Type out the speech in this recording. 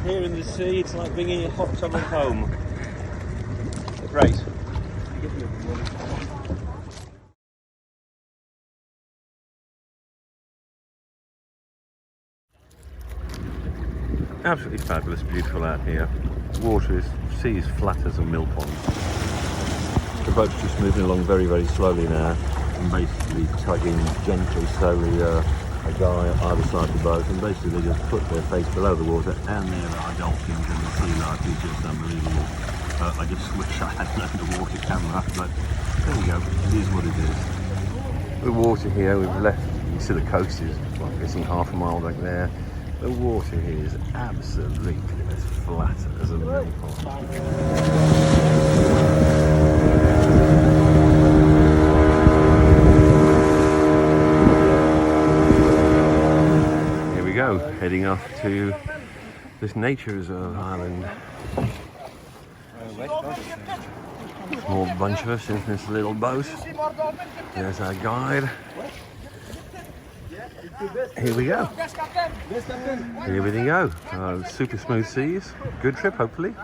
here in the sea, it's like bringing a hot tub home. Great. Absolutely fabulous, beautiful out here. Water is, sea is flat as a mill pond. The boat's just moving along very, very slowly now, and basically tugging gently, slowly a guy either side of the boat, and basically they just put their face below the water, and there are dolphins and the sea life is just unbelievable. I just wish I had an underwater camera, but there we go, it is what it is. The water here, we've left, you see the coast is, well, I'm guessing half a mile back there. The water here is absolutely as flat as a mill pond. Go, heading off to this nature reserve island. Small bunch of us in this little boat. There's our guide. Here we go. Here we go. Super smooth seas. Good trip, hopefully.